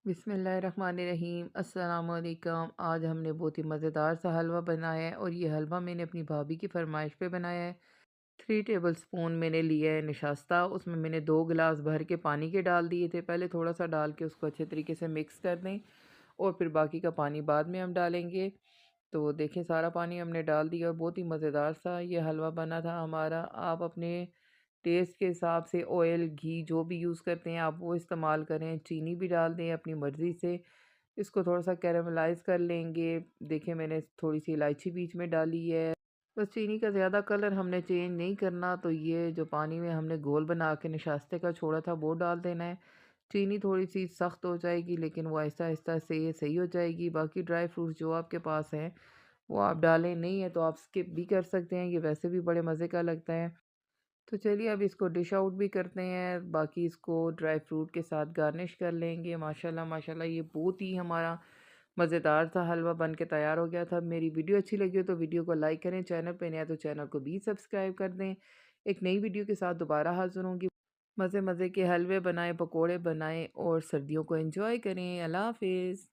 बिस्मिल्लाहिर्रहमानिर्रहीम अस्सलाम वालेकुम। आज हमने बहुत ही मज़ेदार सा हलवा बनाया है और ये हलवा मैंने अपनी भाभी की फरमाइश पे बनाया है। 3 टेबल स्पून मैंने लिया है नशास्ता, उसमें मैंने 2 गिलास भर के पानी के डाल दिए थे। पहले थोड़ा सा डाल के उसको अच्छे तरीके से मिक्स कर दें और फिर बाकी का पानी बाद में हम डालेंगे। तो देखें, सारा पानी हमने डाल दिया और बहुत ही मज़ेदार सा ये हलवा बना था हमारा। आप अपने टेस्ट के हिसाब से ऑयल, घी जो भी यूज़ करते हैं आप वो इस्तेमाल करें। चीनी भी डाल दें अपनी मर्ज़ी से। इसको थोड़ा-सा कैरेमलाइज़ कर लेंगे। देखिए, मैंने थोड़ी-सी इलायची बीच में डाली है। बस चीनी का ज़्यादा कलर हमने चेंज नहीं करना, तो ये जो पानी में हमने घोल बना के नशास्ते का छोड़ा था वो डाल देना है। चीनी थोड़ी-सी सख्त हो जाएगी लेकिन वो आहिस्ता-आहिस्ता से ये सही हो जाएगी। बाकी ड्राई फ्रूट्स जो आपके पास हैं वो आप डालें, नहीं है तो आप स्किप भी कर सकते हैं, ये वैसे भी बड़े मज़े का लगता है। तो चलिए अब इसको डिश आउट भी करते हैं, बाकी इसको ड्राई फ्रूट के साथ गार्निश कर लेंगे। माशाल्लाह माशाल्लाह ये बहुत ही हमारा मज़ेदार सा हलवा बन के तैयार हो गया था। मेरी वीडियो अच्छी लगी हो तो वीडियो को लाइक करें, चैनल पे नया है तो चैनल को भी सब्सक्राइब कर दें। एक नई वीडियो के साथ दोबारा हाज़िर होंगी। मज़े-मज़े के हलवे बनाएँ, पकोड़े बनाएँ और सर्दियों को एंजॉय करें। अल्लाह हाफ़िज़।